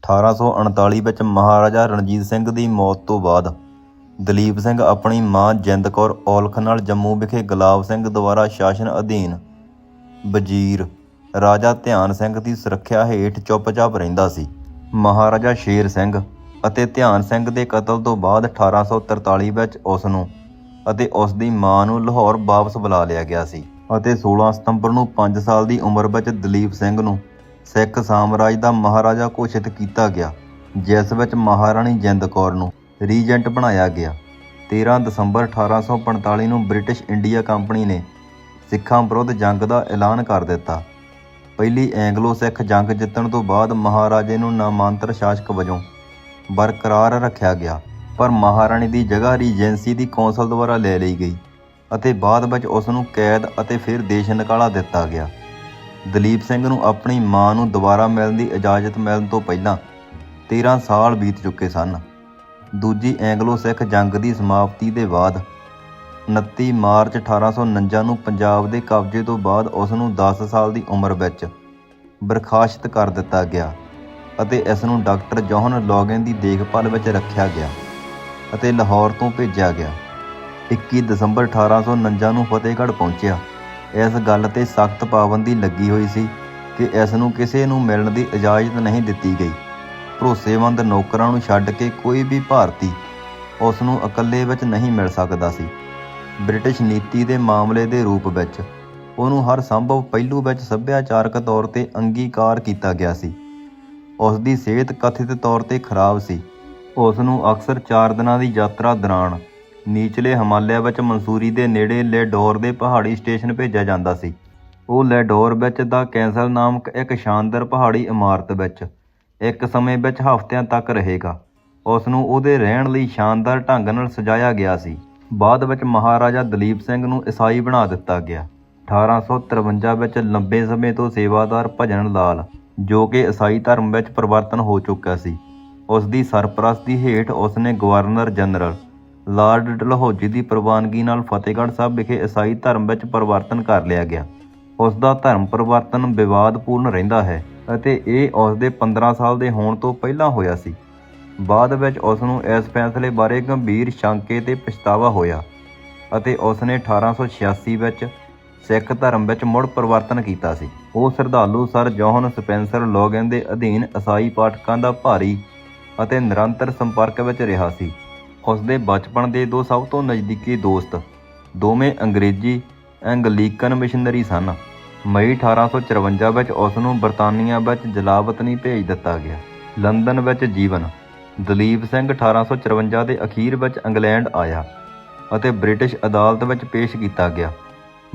1839 ਵਿੱਚ ਮਹਾਰਾਜਾ ਰਣਜੀਤ ਸਿੰਘ ਦੀ ਮੌਤ ਤੋਂ ਬਾਅਦ ਦਲੀਪ ਸਿੰਘ ਆਪਣੀ ਮਾਂ ਜਿੰਦ ਕੌਰ ਔਲਖ ਨਾਲ ਜੰਮੂ ਵਿਖੇ ਗੁਲਾਬ ਸਿੰਘ ਦੁਆਰਾ ਸ਼ਾਸਨ ਅਧੀਨ ਵਜ਼ੀਰ ਰਾਜਾ ਧਿਆਨ ਸਿੰਘ ਦੀ ਸੁਰੱਖਿਆ ਹੇਠ ਚੁੱਪਚਾਪ ਰਹਿੰਦਾ ਸੀ। ਮਹਾਰਾਜਾ ਸ਼ੇਰ ਸਿੰਘ ਅਤੇ ਧਿਆਨ ਸਿੰਘ ਦੇ ਕਤਲ ਤੋਂ ਬਾਅਦ 1843 ਵਿੱਚ ਉਸ ਨੂੰ ਅਤੇ ਉਸ ਦੀ ਮਾਂ ਨੂੰ ਲਾਹੌਰ ਵਾਪਸ ਬੁਲਾ ਲਿਆ ਗਿਆ ਸੀ ਅਤੇ 16 ਸਤੰਬਰ ਨੂੰ 5 ਸਾਲ ਦੀ ਉਮਰ ਵਿੱਚ ਦਲੀਪ ਸਿੰਘ ਨੂੰ ਸਿੱਖ ਸਾਮਰਾਜ ਦਾ ਮਹਾਰਾਜਾ ਘੋਸ਼ਿਤ ਕੀਤਾ ਗਿਆ, ਜਿਸ ਵਿੱਚ ਮਹਾਰਾਣੀ ਜਿੰਦ ਕੌਰ ਨੂੰ ਰੀਜੈਂਟ ਬਣਾਇਆ ਗਿਆ। 13 ਦਸੰਬਰ 1845 ਨੂੰ ਬ੍ਰਿਟਿਸ਼ ਇੰਡੀਆ ਕੰਪਨੀ ਨੇ ਸਿੱਖਾਂ ਵਿਰੁੱਧ ਜੰਗ ਦਾ ਐਲਾਨ ਕਰ ਦਿੱਤਾ। ਪਹਿਲੀ ਐਂਗਲੋ ਸਿੱਖ ਜੰਗ ਜਿੱਤਣ ਤੋਂ ਬਾਅਦ ਮਹਾਰਾਜੇ ਨੂੰ ਨਾਮਾਂਤਰ ਸ਼ਾਸਕ ਵਜੋਂ ਬਰਕਰਾਰ ਰੱਖਿਆ ਗਿਆ, ਪਰ ਮਹਾਰਾਣੀ ਦੀ ਜਗ੍ਹਾ ਰੀਜੈਂਸੀ ਦੀ ਕੌਂਸਲ ਦੁਆਰਾ ਲੈ ਲਈ ਗਈ ਅਤੇ ਬਾਅਦ ਵਿੱਚ ਉਸ ਨੂੰ ਕੈਦ ਅਤੇ ਫਿਰ ਦੇਸ਼ ਨਿਕਾਲਾ ਦਿੱਤਾ ਗਿਆ। ਦਲੀਪ ਸਿੰਘ ਨੂੰ ਆਪਣੀ ਮਾਂ ਨੂੰ ਦੁਬਾਰਾ ਮਿਲਣ ਦੀ ਇਜਾਜ਼ਤ ਮਿਲਣ ਤੋਂ ਪਹਿਲਾਂ 13 ਸਾਲ ਬੀਤ ਚੁੱਕੇ ਸਨ। ਦੂਜੀ ਐਂਗਲੋ ਸਿੱਖ ਜੰਗ ਦੀ ਸਮਾਪਤੀ ਦੇ ਬਾਅਦ 29 ਮਾਰਚ 1849 ਨੂੰ ਪੰਜਾਬ ਦੇ ਕਬਜ਼ੇ ਤੋਂ ਬਾਅਦ ਉਸ ਨੂੰ 10 ਸਾਲ ਦੀ ਉਮਰ ਵਿੱਚ ਬਰਖਾਸਤ ਕਰ ਦਿੱਤਾ ਗਿਆ ਅਤੇ ਇਸ ਨੂੰ ਡਾਕਟਰ ਜੌਹਨ ਲੋਗਨ ਦੀ ਦੇਖਭਾਲ ਵਿੱਚ ਰੱਖਿਆ ਗਿਆ ਅਤੇ ਲਾਹੌਰ ਤੋਂ ਭੇਜਿਆ ਗਿਆ। 21 ਦਸੰਬਰ 1849 ਨੂੰ ਫਤਿਹਗੜ੍ਹ ਪਹੁੰਚਿਆ। ਇਸ ਗੱਲ 'ਤੇ ਸਖਤ ਪਾਬੰਦੀ ਲੱਗੀ ਹੋਈ ਸੀ ਕਿ ਇਸ ਨੂੰ ਕਿਸੇ ਨੂੰ ਮਿਲਣ ਦੀ ਇਜਾਜ਼ਤ ਨਹੀਂ ਦਿੱਤੀ ਗਈ। ਭਰੋਸੇਮੰਦ ਨੌਕਰਾਂ ਨੂੰ ਛੱਡ ਕੇ ਕੋਈ ਵੀ ਭਾਰਤੀ ਉਸ ਨੂੰ ਇਕੱਲੇ ਵਿੱਚ ਨਹੀਂ ਮਿਲ ਸਕਦਾ ਸੀ। ਬ੍ਰਿਟਿਸ਼ ਨੀਤੀ ਦੇ ਮਾਮਲੇ ਦੇ ਰੂਪ ਵਿੱਚ ਉਹਨੂੰ ਹਰ ਸੰਭਵ ਪਹਿਲੂ ਵਿੱਚ ਸੱਭਿਆਚਾਰਕ ਤੌਰ 'ਤੇ ਅੰਗੀਕਾਰ ਕੀਤਾ ਗਿਆ ਸੀ। ਉਸ ਦੀ ਸਿਹਤ ਕਥਿਤ ਤੌਰ 'ਤੇ ਖਰਾਬ ਸੀ। ਉਸ ਨੂੰ ਅਕਸਰ 4 ਦਿਨਾਂ ਦੀ ਯਾਤਰਾ ਦੌਰਾਨ ਨੀਚਲੇ ਹਿਮਾਲਿਆ ਵਿੱਚ ਮਨਸੂਰੀ ਦੇ ਨੇੜੇ ਲੈਡੋਰ ਦੇ ਪਹਾੜੀ ਸਟੇਸ਼ਨ ਭੇਜਿਆ ਜਾਂਦਾ ਸੀ। ਉਹ ਲੈਡੋਰ ਵਿੱਚ ਦਾ ਕੈਸਲ ਨਾਮਕ ਇੱਕ ਸ਼ਾਨਦਾਰ ਪਹਾੜੀ ਇਮਾਰਤ ਵਿੱਚ ਇੱਕ ਸਮੇਂ ਵਿੱਚ ਹਫ਼ਤਿਆਂ ਤੱਕ ਰਹੇਗਾ। ਉਸ ਨੂੰ ਉਹਦੇ ਰਹਿਣ ਲਈ ਸ਼ਾਨਦਾਰ ਢੰਗ ਨਾਲ ਸਜਾਇਆ ਗਿਆ ਸੀ। ਬਾਅਦ ਵਿੱਚ ਮਹਾਰਾਜਾ ਦਲੀਪ ਸਿੰਘ ਨੂੰ ਈਸਾਈ ਬਣਾ ਦਿੱਤਾ ਗਿਆ। 1853 ਵਿੱਚ ਲੰਬੇ ਸਮੇਂ ਤੋਂ ਸੇਵਾਦਾਰ ਭਜਨ ਲਾਲ, ਜੋ ਕਿ ਈਸਾਈ ਧਰਮ ਵਿੱਚ ਪਰਿਵਰਤਨ ਹੋ ਚੁੱਕਿਆ ਸੀ, ਉਸ ਦੀ ਸਰਪ੍ਰਸਤੀ ਹੇਠ ਉਸਨੇ ਗਵਰਨਰ ਜਨਰਲ ਲਾਰਡ ਡਲਹੌਜੀ ਦੀ ਪ੍ਰਵਾਨਗੀ ਨਾਲ ਫਤਿਹਗੜ੍ਹ ਸਾਹਿਬ ਵਿਖੇ ਈਸਾਈ ਧਰਮ ਵਿੱਚ ਪਰਿਵਰਤਨ ਕਰ ਲਿਆ ਗਿਆ। ਉਸ ਦਾ ਧਰਮ ਪਰਿਵਰਤਨ ਵਿਵਾਦਪੂਰਨ ਰਹਿੰਦਾ ਹੈ ਅਤੇ ਇਹ ਉਸ ਦੇ 15 ਸਾਲ ਦੇ ਹੋਣ ਤੋਂ ਪਹਿਲਾਂ ਹੋਇਆ ਸੀ। ਬਾਅਦ ਵਿੱਚ ਉਸ ਨੂੰ ਇਸ ਫੈਸਲੇ ਬਾਰੇ ਗੰਭੀਰ ਸ਼ੰਕੇ ਤੇ ਪਛਤਾਵਾ ਹੋਇਆ ਅਤੇ ਉਸ ਨੇ 1886 ਵਿੱਚ ਸਿੱਖ ਧਰਮ ਵਿੱਚ ਮੁੜ ਪਰਿਵਰਤਨ ਕੀਤਾ ਸੀ। ਉਹ ਸ਼ਰਧਾਲੂ ਸਰ ਜੌਹਨ ਸਪੈਂਸਰ ਲੋਗਨ ਦੇ ਅਧੀਨ ਈਸਾਈ ਪਾਠਕਾਂ ਦਾ ਭਾਰੀ ਅਤੇ ਨਿਰੰਤਰ ਸੰਪਰਕ ਵਿੱਚ ਰਿਹਾ ਸੀ। ਉਸ ਦੇ ਬਚਪਨ ਦੇ 2 ਸਭ ਤੋਂ ਨਜ਼ਦੀਕੀ ਦੋਸਤ ਦੋਵੇਂ ਅੰਗਰੇਜ਼ੀ ਐਂਗਲੀਕਨ ਮਿਸ਼ਨਰੀ ਸਨ। ਮਈ 1854 ਵਿੱਚ ਉਸ ਨੂੰ ਬਰਤਾਨੀਆ ਵਿੱਚ ਜਲਾਵਤਨੀ ਭੇਜ ਦਿੱਤਾ ਗਿਆ। ਲੰਦਨ ਵਿੱਚ ਜੀਵਨ ਦਲੀਪ ਸਿੰਘ 1854 ਦੇ ਅਖੀਰ ਵਿੱਚ ਇੰਗਲੈਂਡ ਆਇਆ ਅਤੇ ਬ੍ਰਿਟਿਸ਼ ਅਦਾਲਤ ਵਿੱਚ ਪੇਸ਼ ਕੀਤਾ ਗਿਆ।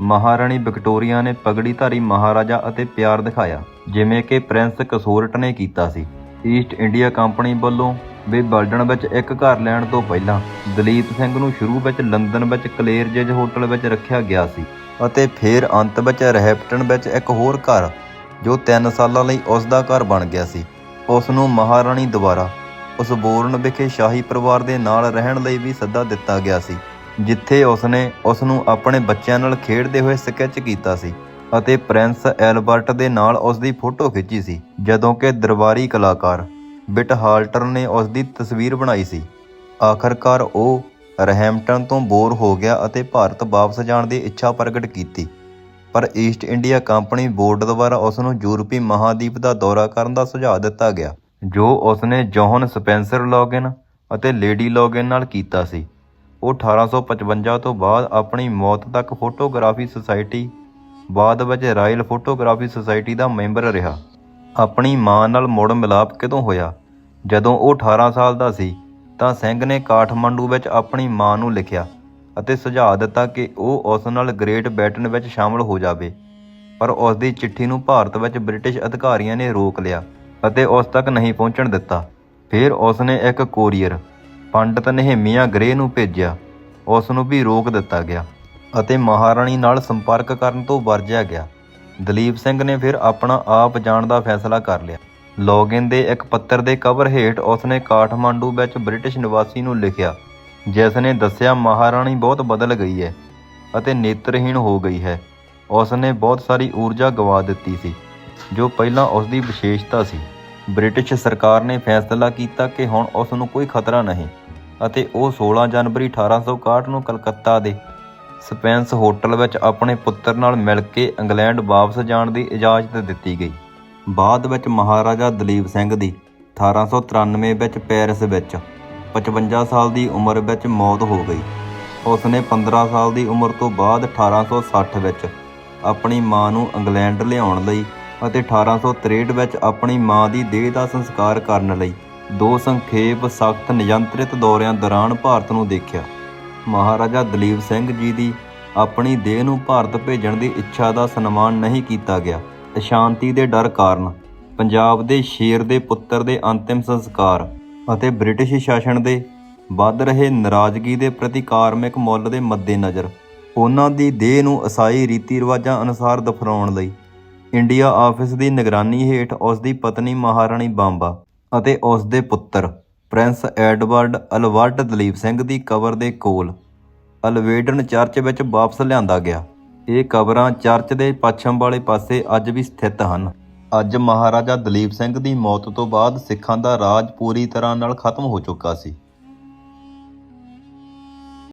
ਮਹਾਰਾਣੀ ਵਿਕਟੋਰੀਆ ਨੇ ਪਗੜੀਧਾਰੀ ਮਹਾਰਾਜਾ ਅਤੇ ਪਿਆਰ ਦਿਖਾਇਆ, ਜਿਵੇਂ ਕਿ ਪ੍ਰਿੰਸ ਕਸੋਰਟ ਨੇ ਕੀਤਾ ਸੀ। ਈਸਟ ਇੰਡੀਆ ਕੰਪਨੀ ਵੱਲੋਂ ਵਿੰਬਲਡਨ ਵਿੱਚ ਇੱਕ ਘਰ ਲੈਣ ਤੋਂ ਪਹਿਲਾਂ ਦਲੀਪ ਸਿੰਘ ਨੂੰ ਸ਼ੁਰੂ ਵਿੱਚ ਲੰਦਨ ਵਿੱਚ ਕਲੇਰਜੇਜ ਹੋਟਲ ਵਿੱਚ ਰੱਖਿਆ ਗਿਆ ਸੀ ਅਤੇ ਫਿਰ ਅੰਤ ਵਿੱਚ ਰੈਹਪਟਨ ਵਿੱਚ ਇੱਕ ਹੋਰ ਘਰ, ਜੋ 3 ਸਾਲਾਂ ਲਈ ਉਸ ਦਾ ਘਰ ਬਣ ਗਿਆ ਸੀ। ਉਸ ਨੂੰ ਮਹਾਰਾਣੀ ਦੁਆਰਾ ਉਸਬੋਰਨ ਵਿਖੇ ਸ਼ਾਹੀ ਪਰਿਵਾਰ ਦੇ ਨਾਲ ਰਹਿਣ ਲਈ ਵੀ ਸੱਦਾ ਦਿੱਤਾ ਗਿਆ ਸੀ, ਜਿੱਥੇ ਉਸਨੇ ਉਸ ਨੂੰ ਆਪਣੇ ਬੱਚਿਆਂ ਨਾਲ ਖੇਡਦੇ ਹੋਏ ਸਕੈਚ ਕੀਤਾ ਸੀ ਅਤੇ ਪ੍ਰਿੰਸ ਐਲਬਰਟ ਦੇ ਨਾਲ ਉਸ ਦੀ ਫੋਟੋ ਖਿੱਚੀ ਸੀ, ਜਦੋਂ ਕਿ ਦਰਬਾਰੀ ਕਲਾਕਾਰ ਬਿਟ ਹਾਲਟਰ ਨੇ ਉਸ ਦੀ ਤਸਵੀਰ ਬਣਾਈ ਸੀ। ਆਖਰਕਾਰ ਉਹ ਰੈਹੈਮਪਟਨ ਤੋਂ ਬੋਰ ਹੋ ਗਿਆ ਅਤੇ ਭਾਰਤ ਵਾਪਸ ਜਾਣ ਦੀ ਇੱਛਾ ਪ੍ਰਗਟ ਕੀਤੀ, ਪਰ ਈਸਟ ਇੰਡੀਆ ਕੰਪਨੀ ਬੋਰਡ ਦੁਆਰਾ ਉਸ ਨੂੰ ਯੂਰਪੀ ਮਹਾਦੀਪ ਦਾ ਦੌਰਾ ਕਰਨ ਦਾ ਸੁਝਾਅ ਦਿੱਤਾ ਗਿਆ, ਜੋ ਉਸਨੇ ਜੌਹਨ ਸਪੈਂਸਰ ਲੋਗਨ ਅਤੇ ਲੇਡੀ ਲੋਗਨ ਨਾਲ ਕੀਤਾ ਸੀ। ਉਹ 1855 ਤੋਂ ਬਾਅਦ ਆਪਣੀ ਮੌਤ ਤੱਕ ਫੋਟੋਗ੍ਰਾਫੀ ਸੁਸਾਇਟੀ, ਬਾਅਦ ਵਿੱਚ ਰਾਇਲ ਫੋਟੋਗ੍ਰਾਫੀ ਸੁਸਾਇਟੀ ਦਾ ਮੈਂਬਰ ਰਿਹਾ। ਆਪਣੀ ਮਾਂ ਨਾਲ ਮੁੜ ਮਿਲਾਪ ਕਦੋਂ ਹੋਇਆ? ਜਦੋਂ ਉਹ 18 ਸਾਲ ਦਾ ਸੀ ਤਾਂ ਸਿੰਘ ਨੇ ਕਾਠਮੰਡੂ ਵਿੱਚ ਆਪਣੀ ਮਾਂ ਨੂੰ ਲਿਖਿਆ ਅਤੇ ਸੁਝਾਅ ਦਿੱਤਾ ਕਿ ਉਹ ਉਸ ਨਾਲ ਗ੍ਰੇਟ ਬ੍ਰਿਟੇਨ ਵਿੱਚ ਸ਼ਾਮਲ ਹੋ ਜਾਵੇ, ਪਰ ਉਸ ਦੀ ਚਿੱਠੀ ਨੂੰ ਭਾਰਤ ਵਿੱਚ ਬ੍ਰਿਟਿਸ਼ ਅਧਿਕਾਰੀਆਂ ਨੇ ਰੋਕ ਲਿਆ ਅਤੇ ਉਸ ਤੱਕ ਨਹੀਂ ਪਹੁੰਚਣ ਦਿੱਤਾ। ਫਿਰ ਉਸ ਨੇ ਇੱਕ ਕੋਰੀਅਰ ਪੰਡਤ ਨਹੇਮੀਆ ਗ੍ਰੇ ਨੂੰ ਭੇਜਿਆ। ਉਸ ਨੂੰ ਵੀ ਰੋਕ ਦਿੱਤਾ ਗਿਆ ਅਤੇ ਮਹਾਰਾਣੀ ਨਾਲ ਸੰਪਰਕ ਕਰਨ ਤੋਂ ਵਰਜਿਆ ਗਿਆ। ਦਲੀਪ ਸਿੰਘ ਨੇ ਫਿਰ ਆਪਣਾ ਆਪ ਜਾਣ ਦਾ ਫੈਸਲਾ ਕਰ ਲਿਆ। ਲੋਗਿਨ ਦੇ ਇੱਕ ਪੱਤਰ ਦੇ ਕਵਰ ਹੇਠ ਉਸਨੇ ਕਾਠਮੰਡੂ ਵਿੱਚ ਬ੍ਰਿਟਿਸ਼ ਨਿਵਾਸੀ ਨੂੰ ਲਿਖਿਆ, ਜਿਸ ਨੇ ਦੱਸਿਆ ਮਹਾਰਾਣੀ ਬਹੁਤ ਬਦਲ ਗਈ ਹੈ ਅਤੇ ਨੇਤਰਹੀਣ ਹੋ ਗਈ ਹੈ। ਉਸ ਨੇ ਬਹੁਤ ਸਾਰੀ ਊਰਜਾ ਗਵਾ ਦਿੱਤੀ ਸੀ, ਜੋ ਪਹਿਲਾਂ ਉਸ ਦੀ ਵਿਸ਼ੇਸ਼ਤਾ ਸੀ। ਬ੍ਰਿਟਿਸ਼ ਸਰਕਾਰ ਨੇ ਫੈਸਲਾ ਕੀਤਾ ਕਿ ਹੁਣ ਉਸ ਨੂੰ ਕੋਈ ਖਤਰਾ ਨਹੀਂ ਅਤੇ ਉਹ 16 ਜਨਵਰੀ 1861 ਨੂੰ ਕਲਕੱਤਾ ਦੇ ਸਪੈਂਸ ਹੋਟਲ ਵਿੱਚ ਆਪਣੇ ਪੁੱਤਰ ਨਾਲ ਮਿਲ ਕੇ ਇੰਗਲੈਂਡ ਵਾਪਸ ਜਾਣ ਦੀ ਇਜਾਜ਼ਤ ਦਿੱਤੀ ਗਈ। ਬਾਅਦ ਵਿੱਚ ਮਹਾਰਾਜਾ ਦਲੀਪ ਸਿੰਘ ਦੀ 1893 ਵਿੱਚ ਪੈਰਿਸ ਵਿੱਚ 55 ਸਾਲ ਦੀ ਉਮਰ ਵਿੱਚ ਮੌਤ ਹੋ ਗਈ। ਉਸ ਨੇ 15 ਸਾਲ ਦੀ ਉਮਰ ਤੋਂ ਬਾਅਦ 1860 ਵਿੱਚ ਆਪਣੀ ਮਾਂ ਨੂੰ ਇੰਗਲੈਂਡ ਲਿਆਉਣ ਲਈ ਅਤੇ 1863 ਵਿੱਚ ਆਪਣੀ ਮਾਂ ਦੀ ਦੇਹ ਦਾ ਸੰਸਕਾਰ ਕਰਨ ਲਈ 2 ਸੰਖੇਪ ਸਖਤ ਨਿਯੰਤਰਿਤ ਦੌਰਿਆਂ ਦੌਰਾਨ ਭਾਰਤ ਨੂੰ ਦੇਖਿਆ। ਮਹਾਰਾਜਾ ਦਲੀਪ ਸਿੰਘ ਜੀ ਦੀ ਆਪਣੀ ਦੇਹ ਨੂੰ ਭਾਰਤ ਭੇਜਣ ਦੀ ਇੱਛਾ ਦਾ ਸਨਮਾਨ ਨਹੀਂ ਕੀਤਾ ਗਿਆ। ਅਸ਼ਾਂਤੀ ਦੇ ਡਰ ਕਾਰਨ ਪੰਜਾਬ ਦੇ ਸ਼ੇਰ ਦੇ ਪੁੱਤਰ ਦੇ ਅੰਤਿਮ ਸੰਸਕਾਰ ਅਤੇ ਬ੍ਰਿਟਿਸ਼ ਸ਼ਾਸਨ ਦੇ ਵੱਧ ਰਹੇ ਨਾਰਾਜ਼ਗੀ ਦੇ ਪ੍ਰਤੀ ਕਾਰਮਿਕ ਮੁੱਲ ਦੇ ਮੱਦੇਨਜ਼ਰ ਉਹਨਾਂ ਦੀ ਦੇਹ ਨੂੰ ਈਸਾਈ ਰੀਤੀ ਰਿਵਾਜਾਂ ਅਨੁਸਾਰ ਦਫਨਾਉਣ ਲਈ ਇੰਡੀਆ ਆਫਿਸ ਦੀ ਨਿਗਰਾਨੀ ਹੇਠ ਉਸ ਦੀ ਪਤਨੀ ਮਹਾਰਾਣੀ ਬੰਬਾ ਅਤੇ ਉਸ ਦੇ ਪੁੱਤਰ Prince Edward Albert Dalip Singh ਦੀ ਕਬਰ ਦੇ ਕੋਲ ਅਲਵੇਡਨ ਚਰਚ ਵਿੱਚ ਵਾਪਸ ਲਿਆਂਦਾ ਗਿਆ। ਇਹ ਕਬਰਾਂ ਚਰਚ ਦੇ ਪੱਛਮ ਵਾਲੇ ਪਾਸੇ ਅੱਜ ਵੀ ਸਥਿਤ ਹਨ। ਅੱਜ ਮਹਾਰਾਜਾ ਦਲੀਪ ਸਿੰਘ ਦੀ ਮੌਤ ਤੋਂ ਬਾਅਦ ਸਿੱਖਾਂ ਦਾ ਰਾਜ ਪੂਰੀ ਤਰ੍ਹਾਂ ਨਾਲ ਖਤਮ ਹੋ ਚੁੱਕਾ ਸੀ।